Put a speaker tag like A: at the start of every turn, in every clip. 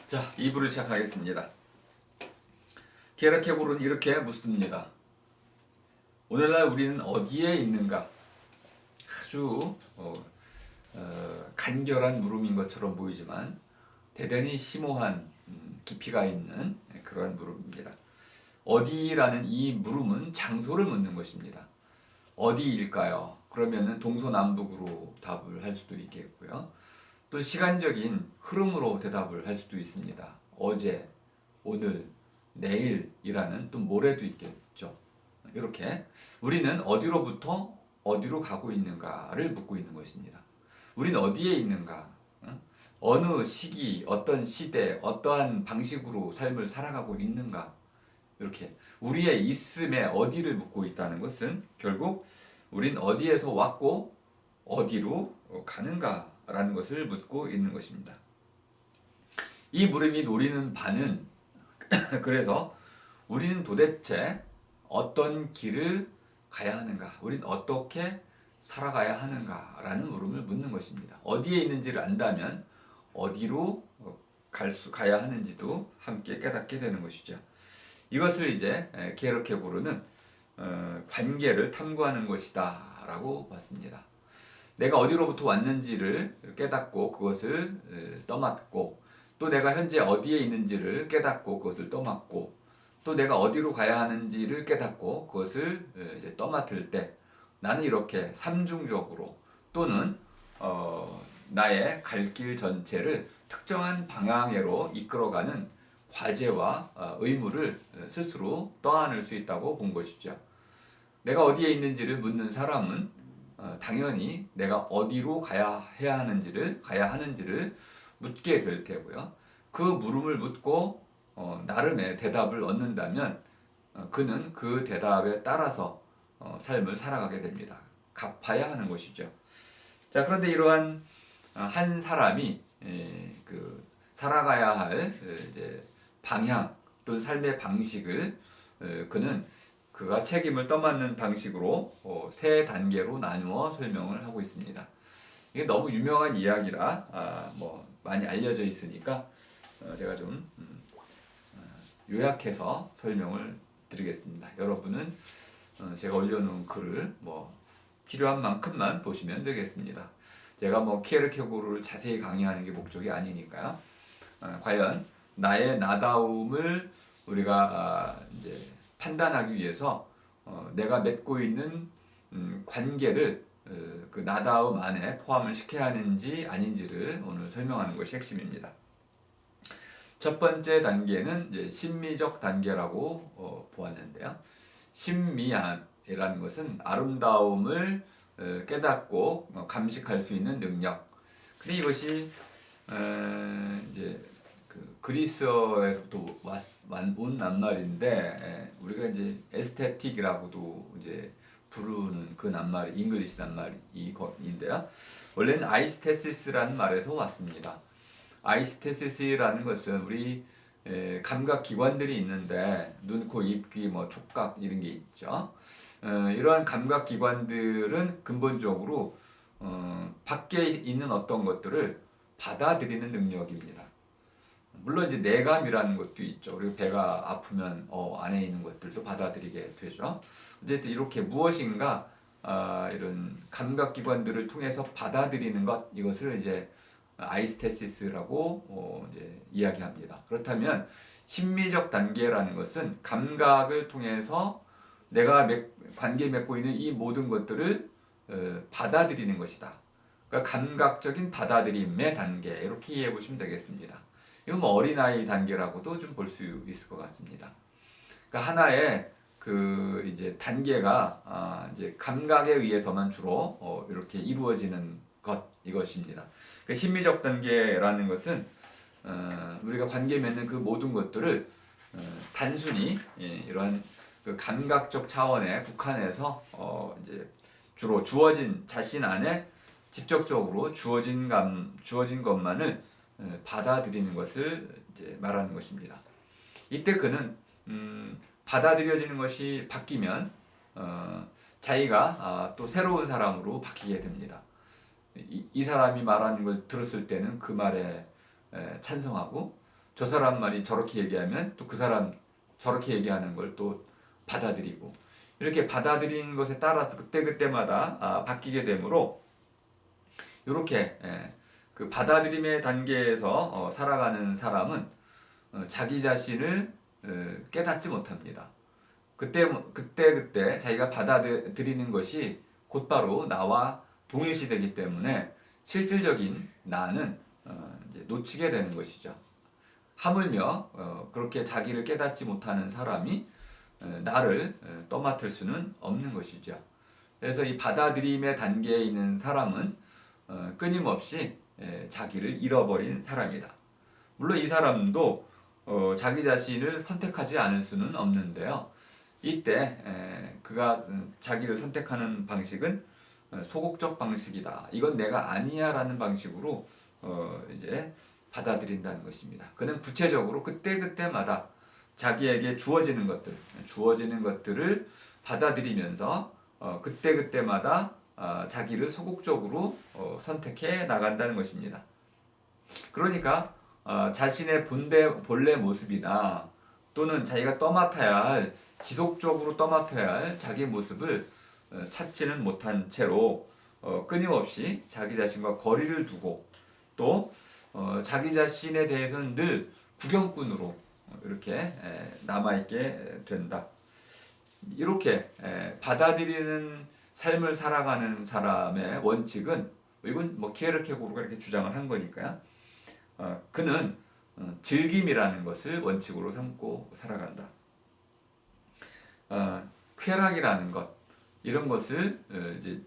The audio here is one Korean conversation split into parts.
A: 자, 2부를 시작하겠습니다. 게라케고는 이렇게 묻습니다. 오늘날 우리는 어디에 있는가? 아주 간결한 물음인 것처럼 보이지만 대단히 심오한 깊이가 있는 그러한 물음입니다. 어디라는 이 물음은 장소를 묻는 것입니다. 어디일까요? 그러면은 동서남북으로 답을 할 수도 있겠고요. 또 시간적인 흐름으로 대답을 할 수도 있습니다. 어제, 오늘, 내일이라는 또 모레도 있겠죠. 이렇게 우리는 어디로부터 어디로 가고 있는가를 묻고 있는 것입니다. 우리는 어디에 있는가? 어느 시기, 어떤 시대, 어떠한 방식으로 삶을 살아가고 있는가? 이렇게 우리의 있음에 어디를 묻고 있다는 것은 결국 우린 어디에서 왔고 어디로 가는가라는 것을 묻고 있는 것입니다. 이 물음이 노리는 바는 그래서 우리는 도대체 어떤 길을 가야 하는가? 우린 어떻게 살아가야 하는가라는 물음을 묻는 것입니다. 어디에 있는지를 안다면 어디로 가야 하는지도 함께 깨닫게 되는 것이죠. 이것을 이제 게르케고르는 관계를 탐구하는 것이다 라고 봤습니다. 내가 어디로부터 왔는지를 깨닫고 그것을 떠맡고 또 내가 현재 어디에 있는지를 깨닫고 그것을 떠맡고 또 내가 어디로 가야 하는지를 깨닫고 그것을 이제 떠맡을 때 나는 이렇게 삼중적으로 또는 나의 갈 길 전체를 특정한 방향으로 이끌어가는 과제와 의무를 스스로 떠안을 수 있다고 본 것이죠. 내가 어디에 있는지를 묻는 사람은 당연히 내가 어디로 가야 하는지를 묻게 될 테고요. 그 물음을 묻고 나름의 대답을 얻는다면 그는 그 대답에 따라서 삶을 살아가게 됩니다. 갚아야 하는 것이죠. 자, 그런데 이러한 한 사람이 그 살아가야 할 이제 방향 또는 삶의 방식을 그는 그가 책임을 떠맡는 방식으로 세 단계로 나누어 설명을 하고 있습니다. 이게 너무 유명한 이야기라 뭐 많이 알려져 있으니까 제가 좀 요약해서 설명을 드리겠습니다. 여러분은 제가 올려놓은 글을 뭐 필요한 만큼만 보시면 되겠습니다. 제가 뭐 키에르케고르를 자세히 강의하는 게 목적이 아니니까요. 과연 나의 나다움을 우리가 이제 판단하기 위해서 내가 맺고 있는 관계를 그 나다움 안에 포함을 시켜야 하는지 아닌지를 오늘 설명하는 것이 핵심입니다. 첫 번째 단계는 이제 심미적 단계라고 보았는데요. 심미함이라는 것은 아름다움을 깨닫고 감식할 수 있는 능력. 근데 이것이 이제 그 그리스어에서부터 온 낱말인데 우리가 이제 에스테틱이라고도 이제 부르는 그 낱말이 잉글리시 낱말인데요. 원래는 아이스테시스라는 말에서 왔습니다. 아이스테시스라는 것은 우리 감각 기관들이 있는데 눈, 코, 입, 귀, 뭐 촉각 이런 게 있죠. 이러한 감각 기관들은 근본적으로 밖에 있는 어떤 것들을 받아들이는 능력입니다. 물론 이제 내감이라는 것도 있죠. 우리가 배가 아프면 안에 있는 것들도 받아들이게 되죠. 어쨌든 이렇게 무엇인가 이런 감각 기관들을 통해서 받아들이는 것 이것을 이제 아이스테시스라고 이제 이야기합니다. 그렇다면 심미적 단계라는 것은 감각을 통해서 내가 관계 맺고 있는 이 모든 것들을 받아들이는 것이다. 그러니까 감각적인 받아들임의 단계 이렇게 이해해 보시면 되겠습니다. 이건 뭐 어린아이 단계라고도 좀 볼 수 있을 것 같습니다. 그러니까 하나의 그 이제 단계가 이제 감각에 의해서만 주로 이렇게 이루어지는 것 이것입니다. 그 심미적 단계라는 것은 우리가 관계 맺는 그 모든 것들을 단순히 이러한 그 감각적 차원에 국한해서 이제 주로 주어진 자신 안에 직접적으로 주어진 것만을 받아들이는 것을 이제 말하는 것입니다. 이때 그는 받아들여지는 것이 바뀌면 자기가 또 새로운 사람으로 바뀌게 됩니다. 이 사람이 말하는 걸 들었을 때는 그 말에 찬성하고 저 사람 말이 저렇게 얘기하면 또 그 사람 저렇게 얘기하는 걸 또 받아들이고, 이렇게 받아들이는 것에 따라서 그때그때마다 바뀌게 되므로, 이렇게 그 받아들임의 단계에서 살아가는 사람은 자기 자신을 깨닫지 못합니다. 그때 자기가 받아들이는 것이 곧바로 나와 동일시되기 때문에 실질적인 나는 이제 놓치게 되는 것이죠. 하물며 그렇게 자기를 깨닫지 못하는 사람이 나를 떠맡을 수는 없는 것이죠. 그래서 이 받아들임의 단계에 있는 사람은 끊임없이 자기를 잃어버린 사람이다. 물론 이 사람도 자기 자신을 선택하지 않을 수는 없는데요. 이때 그가 자기를 선택하는 방식은 소극적 방식이다. 이건 내가 아니야 라는 방식으로 이제 받아들인다는 것입니다. 그는 구체적으로 그때그때마다 자기에게 주어지는 것들을 받아들이면서 그때그때마다 자기를 소극적으로 선택해 나간다는 것입니다. 그러니까 자신의 본래 모습이나 또는 자기가 지속적으로 떠맡아야 할 자기 모습을 찾지는 못한 채로 끊임없이 자기 자신과 거리를 두고, 또 자기 자신에 대해서는 늘 구경꾼으로 이렇게 남아있게 된다. 이렇게 받아들이는 삶을 살아가는 사람의 원칙은, 이건 뭐 키에르케고르가 이렇게 주장을 한 거니까요. 그는 즐김이라는 것을 원칙으로 삼고 살아간다. 쾌락이라는 것, 이런 것을 이제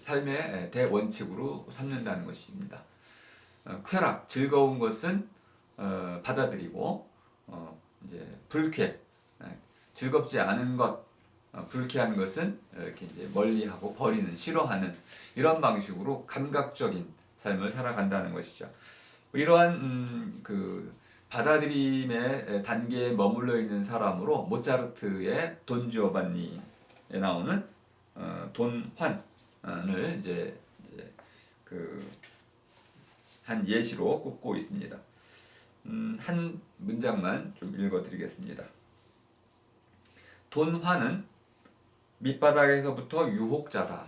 A: 삶의 대원칙으로 삼는다는 것입니다. 쾌락, 즐거운 것은 받아들이고, 이제 즐겁지 않은 것, 불쾌한 것은 이렇게 이제 멀리하고 버리는, 싫어하는, 이런 방식으로 감각적인 삶을 살아간다는 것이죠. 이러한 그 받아들임의 단계에 머물러 있는 사람으로 모차르트의 돈 지오반니에 나오는 돈 환을 이제 그 한 예시로 꼽고 있습니다. 한 문장만 좀 읽어드리겠습니다. 돈 환은 밑바닥에서부터 유혹자다.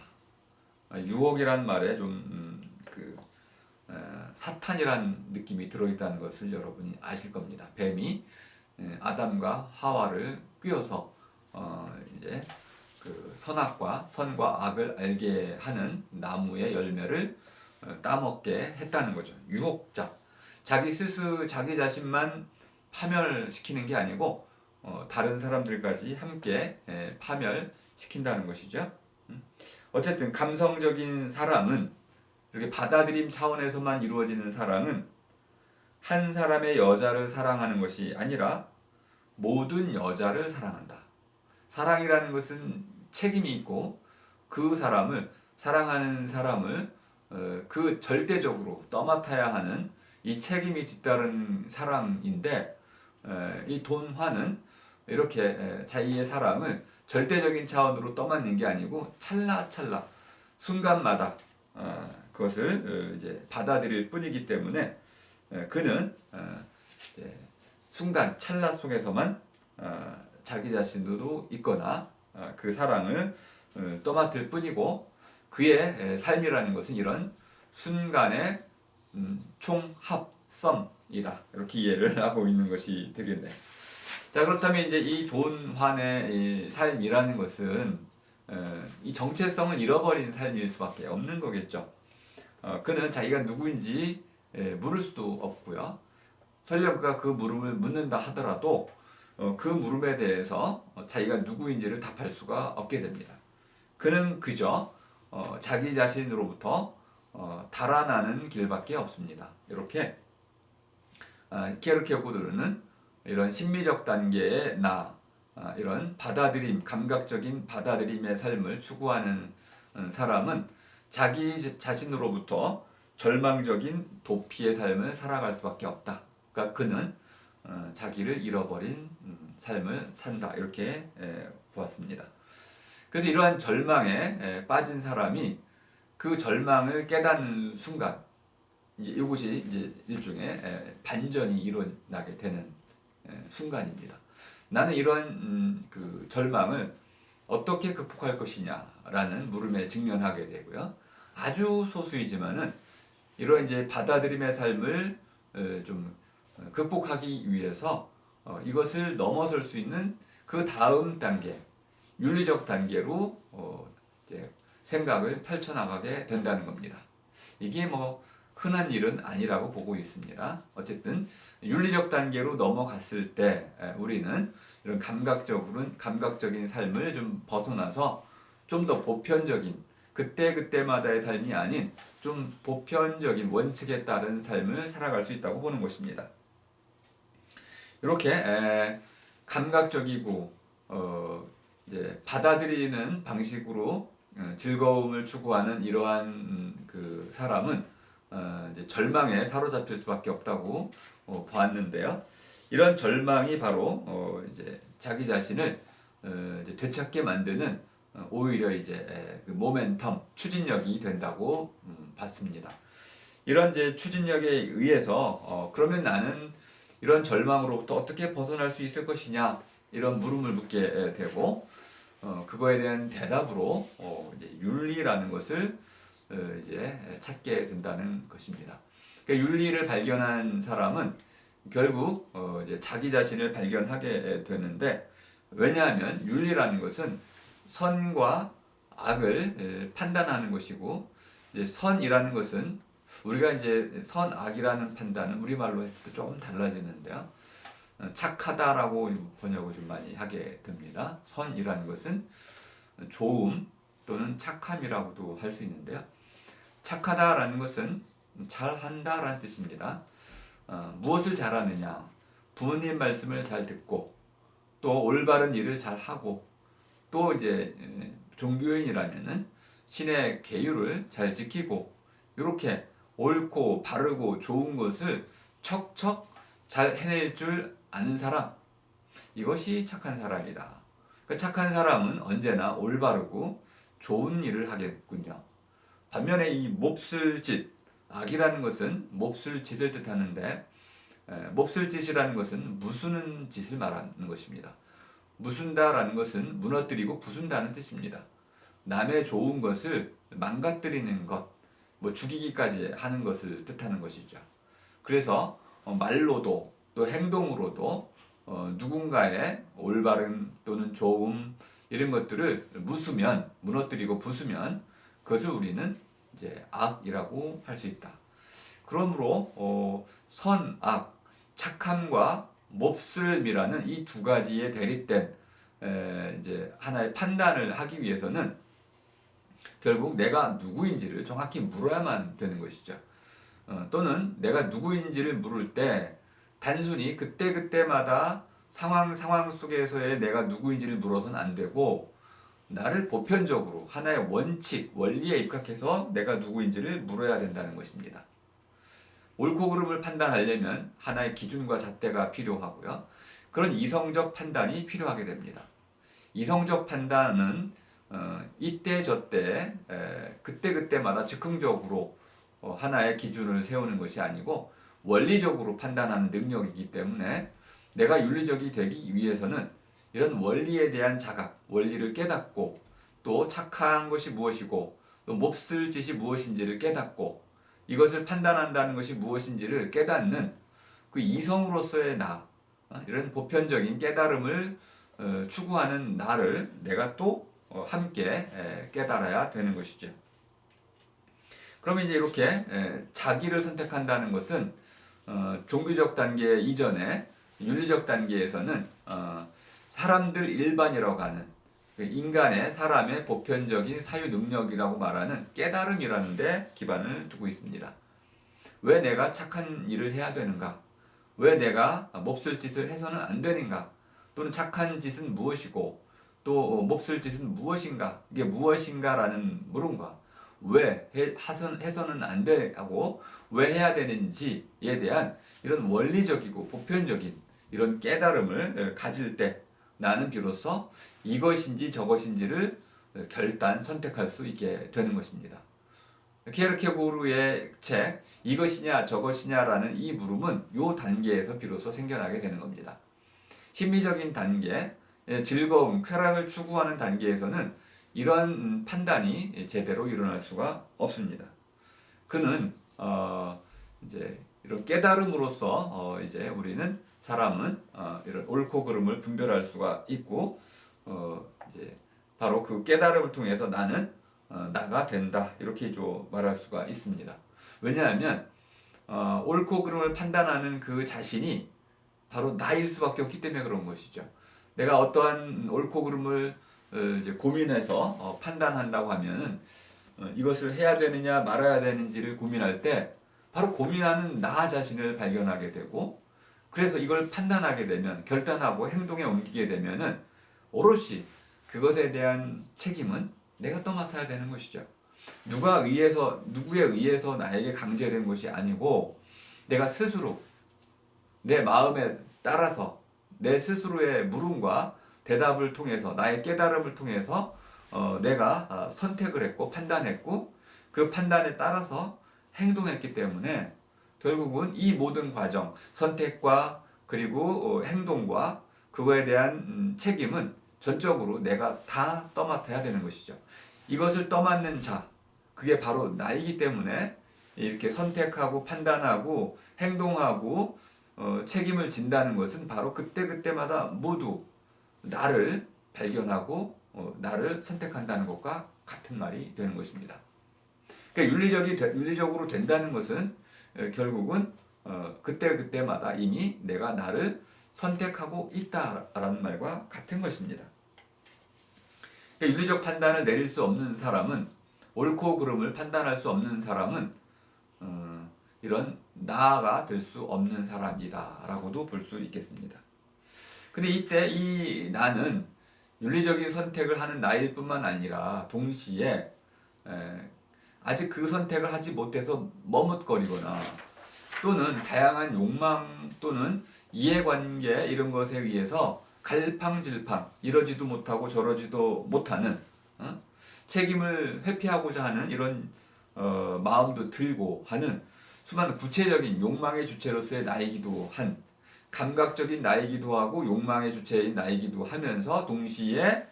A: 유혹이란 말에 좀 사탄이란 느낌이 들어있다는 것을 여러분이 아실 겁니다. 뱀이 아담과 하와를 꿰어서 이제 그 선과 악을 알게 하는 나무의 열매를 따먹게 했다는 거죠. 유혹자. 자기 자신만 파멸시키는 게 아니고 다른 사람들까지 함께 파멸시킨다는 것이죠. 어쨌든 감성적인 사람은, 이렇게 받아들임 차원에서만 이루어지는 사랑은 한 사람의 여자를 사랑하는 것이 아니라 모든 여자를 사랑한다. 사랑이라는 것은 책임이 있고, 그 사랑하는 사람을 그 절대적으로 떠맡아야 하는 이 책임이 뒤따른 사랑인데, 이 돈화는 이렇게 자기의 사랑을 절대적인 차원으로 떠맡는 게 아니고 찰나찰나 순간마다 그것을 이제 받아들일 뿐이기 때문에 그는 순간 찰나 속에서만 자기 자신도 있거나 그 사랑을 떠맡을 뿐이고, 그의 삶이라는 것은 이런 순간의 총합성이다. 이렇게 이해를 하고 있는 것이 되겠네요. 자, 그렇다면 이제 이 돈환의 이 삶이라는 것은 이 정체성을 잃어버린 삶일 수밖에 없는 거겠죠. 그는 자기가 누구인지 물을 수도 없고요. 설령 그가 그 물음을 묻는다 하더라도 그 물음에 대해서 자기가 누구인지를 답할 수가 없게 됩니다. 그는 그저 자기 자신으로부터 달아나는 길밖에 없습니다. 이렇게 키에르케고르는 이런 심미적 단계의 이런 감각적인 받아들임의 삶을 추구하는 사람은 자기 자신으로부터 절망적인 도피의 삶을 살아갈 수밖에 없다. 그러니까 그는 자기를 잃어버린 삶을 산다. 이렇게 보았습니다. 그래서 이러한 절망에 빠진 사람이 그 절망을 깨닫는 순간, 이제 이것이 이제 일종의 반전이 일어나게 되는 순간입니다. 나는 이런 그 절망을 어떻게 극복할 것이냐라는 물음에 직면하게 되고요. 아주 소수이지만은 이런 이제 받아들임의 삶을 좀 극복하기 위해서 이것을 넘어설 수 있는 그 다음 단계, 윤리적 단계로 이제 생각을 펼쳐나가게 된다는 겁니다. 이게 뭐 흔한 일은 아니라고 보고 있습니다. 어쨌든 윤리적 단계로 넘어갔을 때 우리는 이런 감각적인 삶을 좀 벗어나서 좀 더 보편적인 그때그때마다의 삶이 아닌 좀 보편적인 원칙에 따른 삶을 살아갈 수 있다고 보는 것입니다. 이렇게 감각적이고 이제 받아들이는 방식으로 즐거움을 추구하는 이러한 그 사람은 이제 절망에 사로잡힐 수밖에 없다고 보았는데요. 이런 절망이 바로 이제 자기 자신을 이제 되찾게 만드는 오히려 이제 그 모멘텀 추진력이 된다고 봤습니다. 이런 이제 추진력에 의해서 그러면 나는 이런 절망으로부터 어떻게 벗어날 수 있을 것이냐 이런 물음을 묻게 되고 그거에 대한 대답으로 이제 윤리라는 것을 이제 찾게 된다는 것입니다. 그러니까 윤리를 발견한 사람은 결국 이제 자기 자신을 발견하게 되는데 왜냐하면 윤리라는 것은 선과 악을 판단하는 것이고 이제 선이라는 것은 우리가 이제 선악이라는 판단은 우리말로 했을 때 조금 달라지는데요. 착하다라고 번역을 좀 많이 하게 됩니다. 선이라는 것은 좋음 또는 착함이라고도 할 수 있는데요. 착하다라는 것은 잘한다라는 뜻입니다. 무엇을 잘하느냐? 부모님 말씀을 잘 듣고 또 올바른 일을 잘 하고 또 이제 종교인이라면은 신의 계율을 잘 지키고 이렇게 옳고 바르고 좋은 것을 척척 잘 해낼 줄 아는 사람 이것이 착한 사람이다. 그 착한 사람은 언제나 올바르고 좋은 일을 하겠군요. 반면에 이 몹쓸 짓, 악이라는 것은 몹쓸 짓을 뜻하는데 몹쓸 짓이라는 것은 무수는 짓을 말하는 것입니다. 무순다라는 것은 무너뜨리고 부순다는 뜻입니다. 남의 좋은 것을 망가뜨리는 것, 뭐 죽이기까지 하는 것을 뜻하는 것이죠. 그래서 말로도 또 행동으로도 누군가의 올바른 또는 좋음 이런 것들을 무수면 무너뜨리고 부수면 그것을 우리는 이제 악이라고 할 수 있다. 그러므로 선, 악, 착함과 몹쓸미라는 이 두 가지에 대립된 이제 하나의 판단을 하기 위해서는 결국 내가 누구인지를 정확히 물어야만 되는 것이죠. 또는 내가 누구인지를 물을 때 단순히 그때그때마다 상황 속에서의 내가 누구인지를 물어서는 안 되고 나를 보편적으로 하나의 원칙, 원리에 입각해서 내가 누구인지를 물어야 된다는 것입니다. 옳고 그름을 판단하려면 하나의 기준과 잣대가 필요하고요. 그런 이성적 판단이 필요하게 됩니다. 이성적 판단은 이때 저때 그때그때마다 즉흥적으로 하나의 기준을 세우는 것이 아니고 원리적으로 판단하는 능력이기 때문에 내가 윤리적이 되기 위해서는 이런 원리에 대한 자각, 원리를 깨닫고 또 착한 것이 무엇이고 또 몹쓸 짓이 무엇인지를 깨닫고 이것을 판단한다는 것이 무엇인지를 깨닫는 그 이성으로서의 나, 이런 보편적인 깨달음을 추구하는 나를 내가 또 함께 깨달아야 되는 것이죠. 그러면 이제 이렇게 자기를 선택한다는 것은 종교적 단계 이전에 윤리적 단계에서는 사람들 일반이라고 하는 인간의 사람의 보편적인 사유 능력이라고 말하는 깨달음이라는 데 기반을 두고 있습니다. 왜 내가 착한 일을 해야 되는가? 왜 내가 몹쓸 짓을 해서는 안 되는가? 또는 착한 짓은 무엇이고 또 몹쓸 짓은 무엇인가? 이게 무엇인가라는 물음과 왜 해서는 안 되고 왜 해야 되는지에 대한 이런 원리적이고 보편적인 이런 깨달음을 가질 때 나는 비로소 이것인지 저것인지를 선택할 수 있게 되는 것입니다. 키에르케고르의 책 이것이냐 저것이냐라는 이 물음은 요 단계에서 비로소 생겨나게 되는 겁니다. 심리적인 단계, 즐거움, 쾌락을 추구하는 단계에서는 이런 판단이 제대로 일어날 수가 없습니다. 그는 이제 이런 깨달음으로써 이제 우리는 사람은 이런 옳고 그름을 분별할 수가 있고 이제 바로 그 깨달음을 통해서 나는 나가 된다 이렇게 좀 말할 수가 있습니다. 왜냐하면 옳고 그름을 판단하는 그 자신이 바로 나일 수밖에 없기 때문에 그런 것이죠. 내가 어떠한 옳고 그름을 이제 고민해서 판단한다고 하면은 이것을 해야 되느냐 말아야 되는지를 고민할 때 바로 고민하는 나 자신을 발견하게 되고 그래서 이걸 판단하게 되면 결단하고 행동에 옮기게 되면은 오롯이 그것에 대한 책임은 내가 떠맡아야 되는 것이죠. 누구에 의해서 나에게 강제된 것이 아니고 내가 스스로 내 마음에 따라서 내 스스로의 물음과 대답을 통해서 나의 깨달음을 통해서 내가 선택을 했고 판단했고 그 판단에 따라서 행동했기 때문에 결국은 이 모든 과정 선택과 그리고 행동과 그거에 대한 책임은 전적으로 내가 다 떠맡아야 되는 것이죠. 이것을 떠맡는 자 그게 바로 나이기 때문에 이렇게 선택하고 판단하고 행동하고 책임을 진다는 것은 바로 그때그때마다 모두 나를 발견하고 나를 선택한다는 것과 같은 말이 되는 것입니다. 그러니까 윤리적으로 된다는 것은 결국은 그때그때마다 이미 내가 나를 선택하고 있다라는 말과 같은 것입니다. 그러니까 윤리적 판단을 내릴 수 없는 사람은 옳고 그름을 판단할 수 없는 사람은 이런 나가 될 수 없는 사람이다라고도 볼 수 있겠습니다. 근데 이때 이 나는 윤리적인 선택을 하는 나일 뿐만 아니라 동시에 아직 그 선택을 하지 못해서 머뭇거리거나 또는 다양한 욕망 또는 이해관계 이런 것에 의해서 갈팡질팡 이러지도 못하고 저러지도 못하는 책임을 회피하고자 하는 이런 마음도 들고 하는 수많은 구체적인 욕망의 주체로서의 나이기도 한 감각적인 나이기도 하고 욕망의 주체인 나이기도 하면서 동시에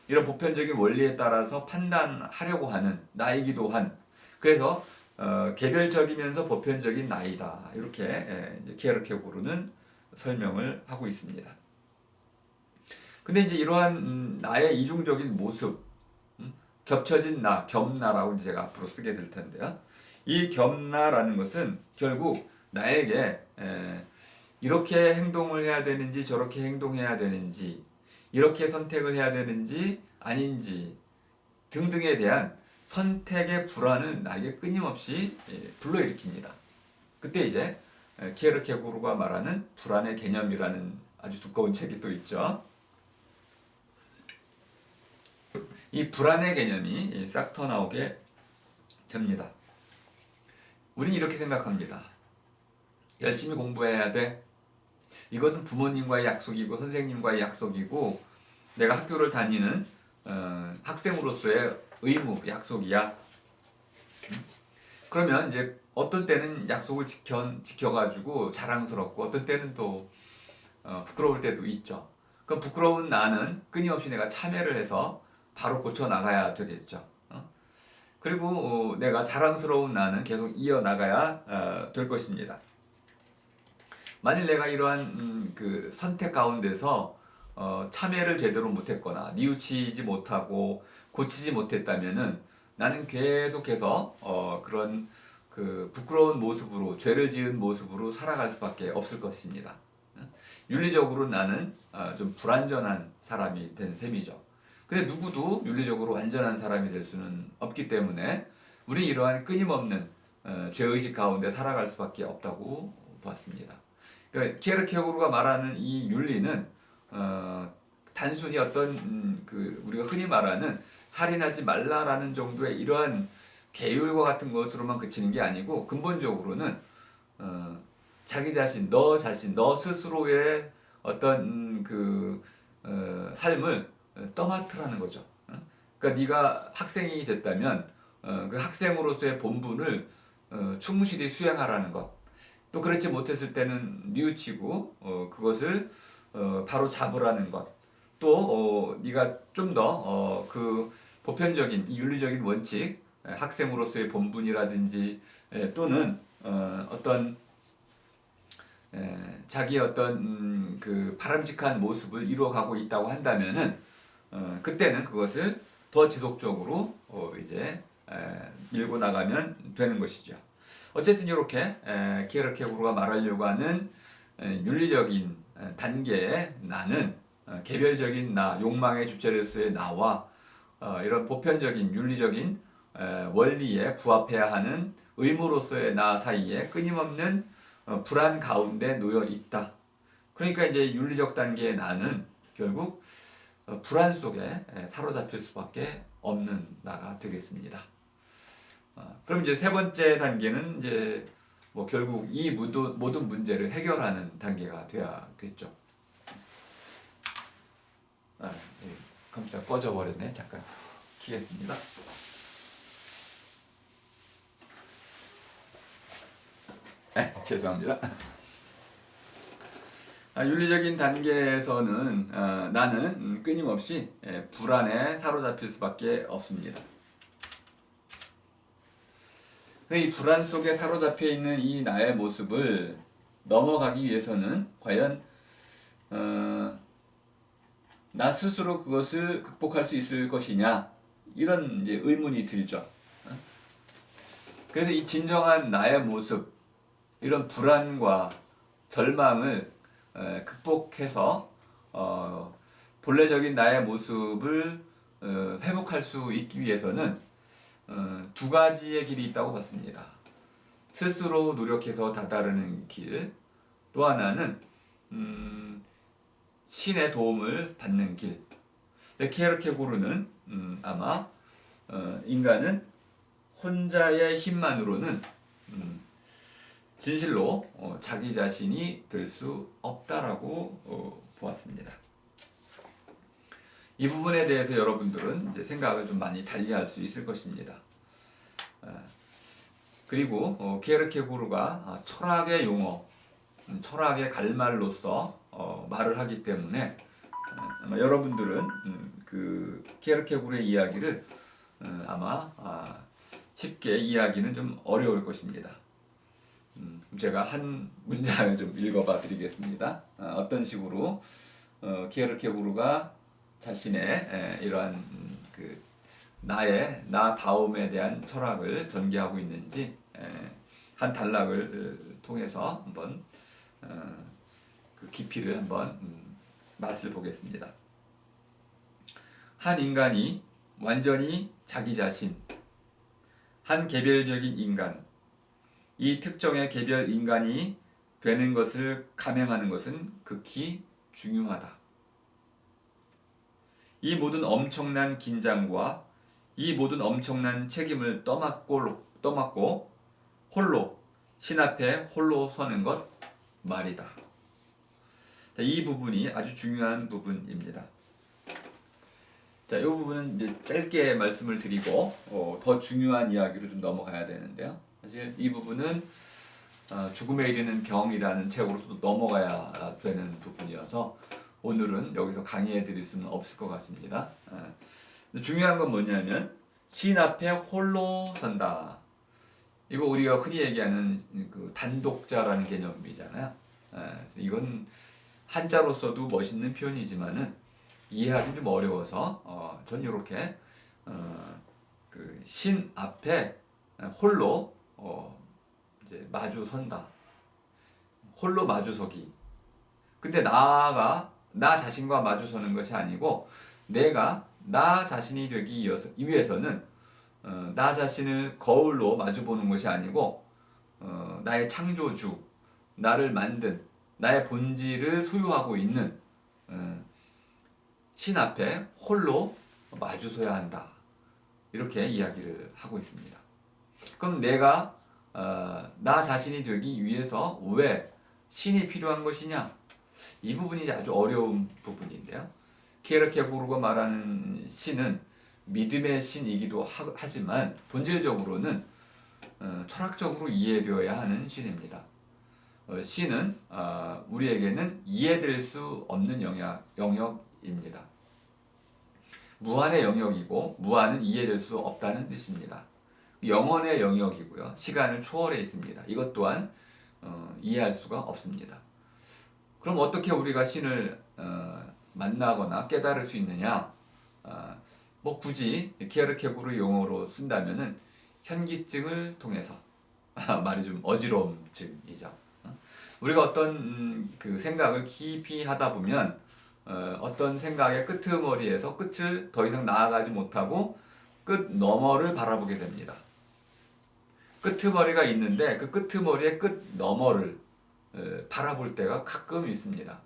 A: 이런 보편적인 원리에 따라서 판단하려고 하는 나이기도 한 그래서 개별적이면서 보편적인 나이다 이렇게 키에르케고르는 설명을 하고 있습니다. 근데 이제 이러한 나의 이중적인 모습 겹쳐진 나, 겸나라고 제가 앞으로 쓰게 될 텐데요. 이 겸나라는 것은 결국 나에게 이렇게 행동을 해야 되는지 저렇게 행동해야 되는지 이렇게 선택을 해야 되는지 아닌지 등등에 대한 선택의 불안을 나에게 끊임없이 불러일으킵니다. 그때 이제 키에르케고르가 말하는 불안의 개념이라는 아주 두꺼운 책이 또 있죠. 이 불안의 개념이 싹 터나오게 됩니다. 우리는 이렇게 생각합니다. 열심히 공부해야 돼. 이것은 부모님과의 약속이고 선생님과의 약속이고 내가 학교를 다니는 학생으로서의 의무, 약속이야. 그러면 이제 어떤 때는 약속을 지켜가지고 자랑스럽고 어떤 때는 또 부끄러울 때도 있죠. 그럼 부끄러운 나는 끊임없이 내가 참여를 해서 바로 고쳐 나가야 되겠죠. 그리고 내가 자랑스러운 나는 계속 이어나가야 될 것입니다. 만일 내가 이러한 그 선택 가운데서 참여를 제대로 못했거나 뉘우치지 못하고 고치지 못했다면은 나는 계속해서 그런 그 부끄러운 모습으로 죄를 지은 모습으로 살아갈 수밖에 없을 것입니다. 윤리적으로 나는 좀 불완전한 사람이 된 셈이죠. 근데 누구도 윤리적으로 완전한 사람이 될 수는 없기 때문에 우리 이러한 끊임없는 죄의식 가운데 살아갈 수밖에 없다고 봤습니다. 그러니까 키에르케고르가 말하는 이 윤리는 단순히 어떤 그 우리가 흔히 말하는 살인하지 말라라는 정도의 이러한 계율과 같은 것으로만 그치는 게 아니고 근본적으로는 자기 자신, 너 스스로의 어떤 그 삶을 떠맡으라는 거죠. 그러니까 네가 학생이 됐다면 그 학생으로서의 본분을 충실히 수행하라는 것. 또 그렇지 못했을 때는 뉘우치고 그것을 바로 잡으라는 것. 또 네가 좀 더 그 보편적인 윤리적인 원칙, 학생으로서의 본분이라든지 또는 어떤 자기의 어떤 그 바람직한 모습을 이루어가고 있다고 한다면은 그때는 그것을 더 지속적으로 이제 밀고 나가면 되는 것이죠. 어쨌든 이렇게 키에르케고르가 말하려고 하는 윤리적인 단계의 나는 개별적인 나, 욕망의 주체로서의 나와 이런 보편적인 윤리적인 원리에 부합해야 하는 의무로서의 나 사이에 끊임없는 불안 가운데 놓여 있다. 그러니까 이제 윤리적 단계의 나는 결국 불안 속에 사로잡힐 수밖에 없는 나가 되겠습니다. 그럼 이제 세 번째 단계는 이제 뭐 결국 이 모든 문제를 해결하는 단계가 되어야겠죠. 컴퓨터 꺼져 버렸네. 잠깐 키겠습니다. 죄송합니다. 윤리적인 단계에서는 나는 끊임없이 불안에 사로잡힐 수밖에 없습니다. 이 불안 속에 사로잡혀 있는 이 나의 모습을 넘어가기 위해서는 과연 나 스스로 그것을 극복할 수 있을 것이냐 이런 이제 의문이 들죠. 그래서 이 진정한 나의 모습 이런 불안과 절망을 극복해서 본래적인 나의 모습을 회복할 수 있기 위해서는 두 가지의 길이 있다고 봤습니다. 스스로 노력해서 다다르는 길, 또 하나는 신의 도움을 받는 길. 키에르케고르는 아마 인간은 혼자의 힘만으로는 진실로 자기 자신이 될 수 없다라고 보았습니다. 이 부분에 대해서 여러분들은 이제 생각을 좀 많이 달리할 수 있을 것입니다. 그리고 키에르케고르가 철학의 용어, 철학의 갈말로서 말을 하기 때문에 아마 여러분들은 그 키에르케고르의 이야기를 아마 쉽게 이해하기는 좀 어려울 것입니다. 제가 한 문장을 좀 읽어봐 드리겠습니다. 어떤 식으로 키에르케고르가 자신의 이러한 그 나다움에 대한 철학을 전개하고 있는지 한 단락을 통해서 한번 그 깊이를 한번 맛을 보겠습니다. 한 인간이 완전히 자기 자신, 한 개별적인 인간, 이 특정의 개별 인간이 되는 것을 감행하는 것은 극히 중요하다. 이 모든 엄청난 긴장과 이 모든 엄청난 책임을 떠맡고 홀로 신 앞에 홀로 서는 것 말이다. 이 부분이 아주 중요한 부분입니다. 이 부분은 이제 짧게 말씀을 드리고 더 중요한 이야기로 좀 넘어가야 되는데요. 사실 이 부분은 죽음에 이르는 병이라는 책으로도 넘어가야 되는 부분이어서 오늘은 여기서 강의해 드릴 수는 없을 것 같습니다. 중요한 건 뭐냐면 신 앞에 홀로 선다. 이거 우리가 흔히 얘기하는 그 단독자라는 개념이잖아요. 이건 한자로 써도 멋있는 표현이지만은 이해하기 좀 어려워서 전 이렇게 그 신 앞에 홀로 이제 마주 선다. 홀로 마주서기. 근데 나 자신과 마주서는 것이 아니고 내가 나 자신이 되기 위해서는 나 자신을 거울로 마주보는 것이 아니고 나의 창조주, 나를 만든 나의 본질을 소유하고 있는 신 앞에 홀로 마주서야 한다. 이렇게 이야기를 하고 있습니다. 그럼 내가 나 자신이 되기 위해서 왜 신이 필요한 것이냐? 이 부분이 아주 어려운 부분인데요. 키에르케고르가 말하는 신은 믿음의 신이기도 하지만 본질적으로는 철학적으로 이해되어야 하는 신입니다. 신은 우리에게는 이해될 수 없는 영역입니다. 무한의 영역이고 무한은 이해될 수 없다는 뜻입니다. 영원의 영역이고요. 시간을 초월해 있습니다. 이것 또한 이해할 수가 없습니다. 그럼 어떻게 우리가 신을 만나거나 깨달을 수 있느냐? 뭐 굳이 키에르케고르 용어로 쓴다면은 현기증을 통해서 말이 좀 어지러움증이죠. 우리가 어떤 그 생각을 깊이 하다 보면 어떤 생각의 끄트머리에서 끝을 더 이상 나아가지 못하고 끝 너머를 바라보게 됩니다. 끄트머리가 있는데 그 끄트머리의 끝 너머를 바라볼 때가 가끔 있습니다.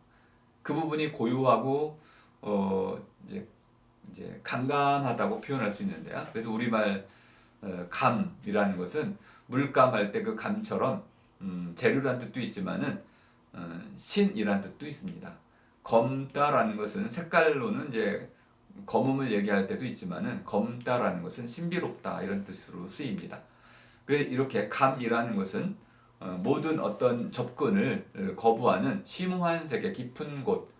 A: 그 부분이 고요하고 이제 감감하다고 표현할 수 있는데요. 그래서 우리말 감이라는 것은 물감할 때 그 감처럼 재료란 뜻도 있지만은 신이란 뜻도 있습니다. 검다라는 것은 색깔로는 이제 검음을 얘기할 때도 있지만은 검다라는 것은 신비롭다 이런 뜻으로 쓰입니다. 그래서 이렇게 감이라는 것은 모든 어떤 접근을 거부하는 심오한 세계 깊은 곳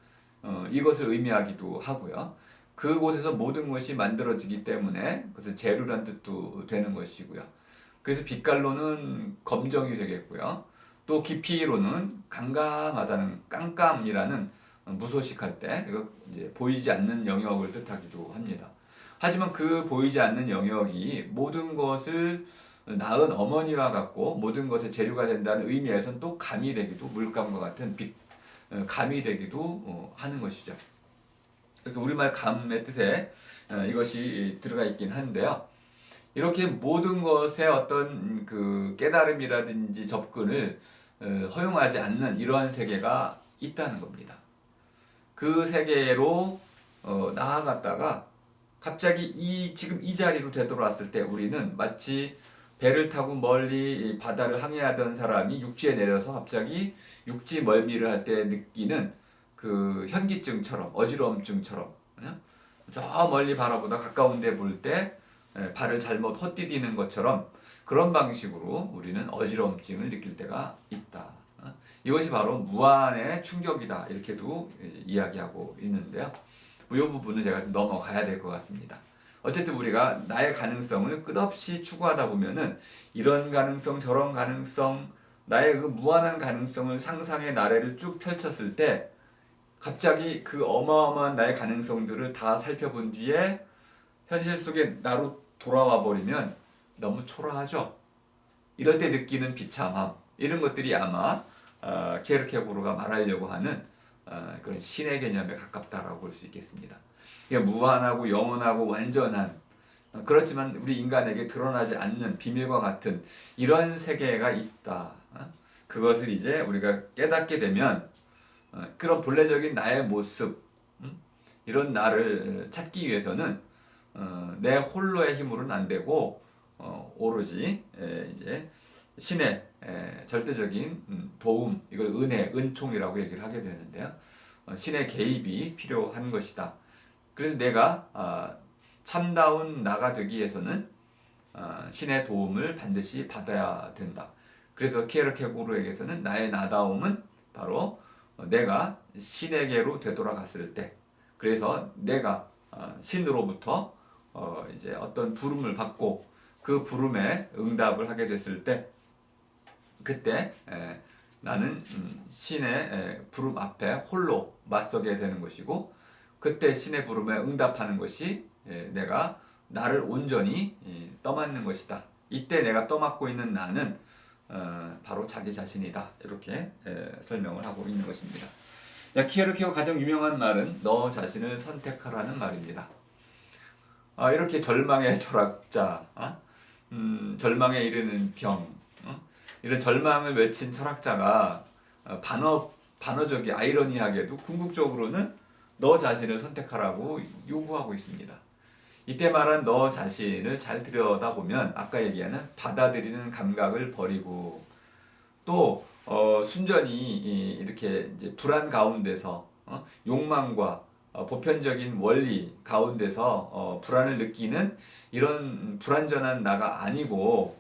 A: 이것을 의미하기도 하고요. 그곳에서 모든 것이 만들어지기 때문에 그것은 재료란 뜻도 되는 것이고요. 그래서 빛깔로는 검정이 되겠고요. 또 깊이로는 깜깜하다는 깜깜이라는 무소식할 때 이거 이제 보이지 않는 영역을 뜻하기도 합니다. 하지만 그 보이지 않는 영역이 모든 것을 낳은 어머니와 같고 모든 것의 재료가 된다는 의미에서는 또 감이 되기도 물감과 같은 빛 감이 되기도 하는 것이죠. 이렇게 우리말 감의 뜻에 이것이 들어가 있긴 한데요. 이렇게 모든 것에 어떤 그 깨달음이라든지 접근을 허용하지 않는 이러한 세계가 있다는 겁니다. 그 세계로 나아갔다가 갑자기 지금 이 자리로 되돌아왔을 때 우리는 마치 배를 타고 멀리 바다를 항해하던 사람이 육지에 내려서 갑자기 육지 멀미를 할 때 느끼는 그 현기증처럼 어지러움증처럼 저 멀리 바라보다 가까운 데 볼 때 발을 잘못 헛디디는 것처럼 그런 방식으로 우리는 어지러움증을 느낄 때가 있다. 이것이 바로 무한의 충격이다. 이렇게도 이야기하고 있는데요. 이 부분은 제가 넘어가야 될 것 같습니다. 어쨌든 우리가 나의 가능성을 끝없이 추구하다 보면은 이런 가능성 저런 가능성 나의 그 무한한 가능성을 상상의 나래를 쭉 펼쳤을 때 갑자기 그 어마어마한 나의 가능성들을 다 살펴본 뒤에 현실 속에 나로 돌아와 버리면 너무 초라하죠. 이럴 때 느끼는 비참함 이런 것들이 아마 키에르케고르가 말하려고 하는 그런 신의 개념에 가깝다라고 볼 수 있겠습니다. 이게 무한하고 영원하고 완전한 그렇지만 우리 인간에게 드러나지 않는 비밀과 같은 이런 세계가 있다. 그것을 이제 우리가 깨닫게 되면 그런 본래적인 나의 모습 이런 나를 찾기 위해서는 내 홀로의 힘으로는 안 되고 오로지 이제 신의 절대적인 도움 이걸 은총이라고 얘기를 하게 되는데요. 신의 개입이 필요한 것이다. 그래서 내가 참다운 나가 되기 위해서는 신의 도움을 반드시 받아야 된다. 그래서 키에르케고르에게서는 나의 나다움은 바로 내가 신에게로 되돌아갔을 때, 그래서 내가 신으로부터 이제 어떤 부름을 받고 그 부름에 응답을 하게 됐을 때, 그때 나는 신의 부름 앞에 홀로 맞서게 되는 것이고, 그때 신의 부름에 응답하는 것이 내가 나를 온전히 떠맡는 것이다. 이때 내가 떠맡고 있는 나는 바로 자기 자신이다. 이렇게 설명을 하고 있는 것입니다. 키에르케고 가장 유명한 말은 너 자신을 선택하라는 말입니다. 이렇게 절망의 철학자, 절망에 이르는 병, 이런 절망을 외친 철학자가 반어적이 아이러니하게도 궁극적으로는 너 자신을 선택하라고 요구하고 있습니다. 이때 말한 너 자신을 잘 들여다보면 아까 얘기하는 받아들이는 감각을 버리고 또 순전히 이렇게 이제 불안 가운데서 욕망과 보편적인 원리 가운데서 불안을 느끼는 이런 불완전한 나가 아니고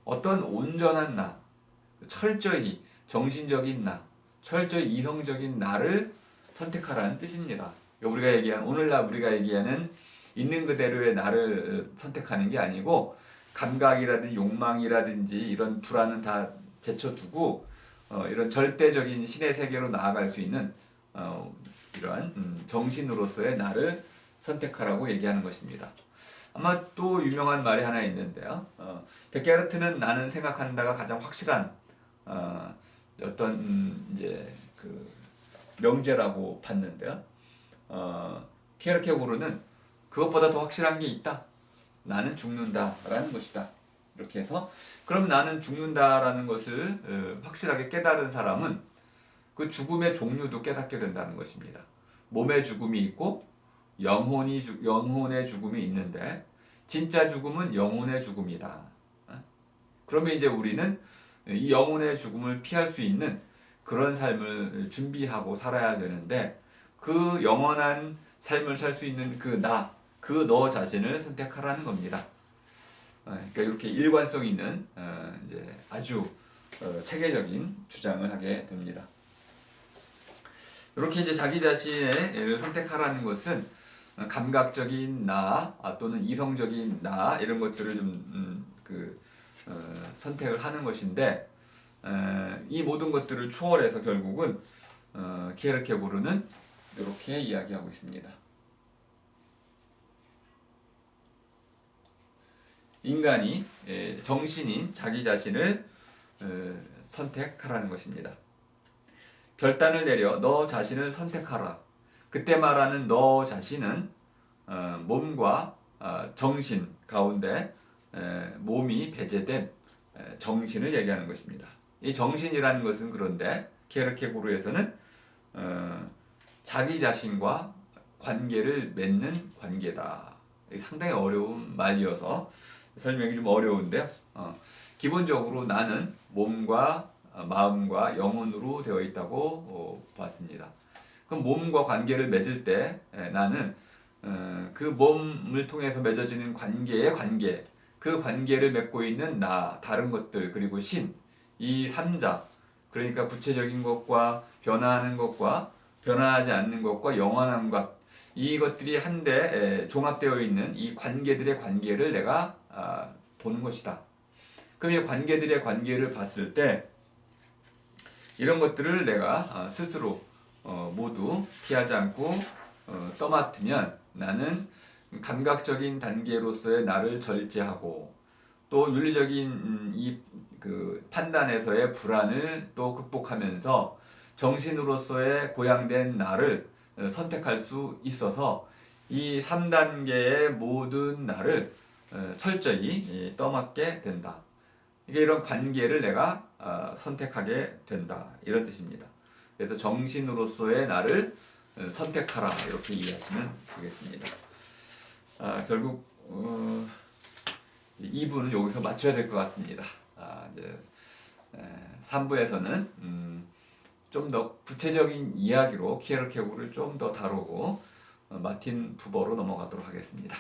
A: 어떤 온전한 나, 철저히 정신적인 나, 철저히 이성적인 나를 선택하라는 뜻입니다. 오늘날 우리가 얘기하는 있는 그대로의 나를 선택하는 게 아니고 감각이라든지 욕망이라든지 이런 불안은 다 제쳐두고 이런 절대적인 신의 세계로 나아갈 수 있는 이러한 정신으로서의 나를 선택하라고 얘기하는 것입니다. 아마 또 유명한 말이 하나 있는데요. 데카르트는 나는 생각한다가 가장 확실한 어떤 이제 그 명제라고 봤는데요. 키에르케고르는 그것보다 더 확실한 게 있다. 나는 죽는다라는 것이다. 이렇게 해서 그럼 나는 죽는다라는 것을 확실하게 깨달은 사람은 그 죽음의 종류도 깨닫게 된다는 것입니다. 몸의 죽음이 있고 영혼의 죽음이 있는데 진짜 죽음은 영혼의 죽음이다. 그러면 이제 우리는 이 영혼의 죽음을 피할 수 있는 그런 삶을 준비하고 살아야 되는데 그 영원한 삶을 살 수 있는 그 너 자신을 선택하라는 겁니다. 그러니까 이렇게 일관성 있는 이제 아주 체계적인 주장을 하게 됩니다. 이렇게 이제 자기 자신을 선택하라는 것은 감각적인 나 또는 이성적인 나 이런 것들을 좀 선택을 하는 것인데 이 모든 것들을 초월해서 결국은 키에르케고르는 이렇게 이야기하고 있습니다. 인간이 정신인 자기 자신을 선택하라는 것입니다. 결단을 내려 너 자신을 선택하라. 그때 말하는 너 자신은 몸과 정신 가운데 몸이 배제된 정신을 얘기하는 것입니다. 이 정신이라는 것은 그런데 키에르케고르에서는 자기 자신과 관계를 맺는 관계다. 상당히 어려운 말이어서 설명이 좀 어려운데요. 기본적으로 나는 몸과 마음과 영혼으로 되어 있다고 봤습니다. 그럼 몸과 관계를 맺을 때 나는 그 몸을 통해서 맺어지는 관계의 관계, 그 관계를 맺고 있는 나, 다른 것들, 그리고 신, 이 삼자, 그러니까 구체적인 것과 변화하는 것과 변화하지 않는 것과 영원한 것, 이것들이 한데 종합되어 있는 이 관계들의 관계를 내가 보는 것이다. 그럼 이 관계들의 관계를 봤을 때 이런 것들을 내가 스스로 모두 피하지 않고 떠맡으면 나는 감각적인 단계로서의 나를 절제하고 또 윤리적인 그 판단에서의 불안을 또 극복하면서 정신으로서의 고양된 나를 선택할 수 있어서 이 3단계의 모든 나를 철저히 떠맡게 된다. 이게 이런 관계를 내가 선택하게 된다. 이런 뜻입니다. 그래서 정신으로서의 나를 선택하라. 이렇게 이해하시면 되겠습니다. 결국 2부는 여기서 맞춰야 될 것 같습니다. 이제 3부에서는 좀 더 구체적인 이야기로 키에르케고르를 좀 더 다루고 마틴 부버로 넘어가도록 하겠습니다.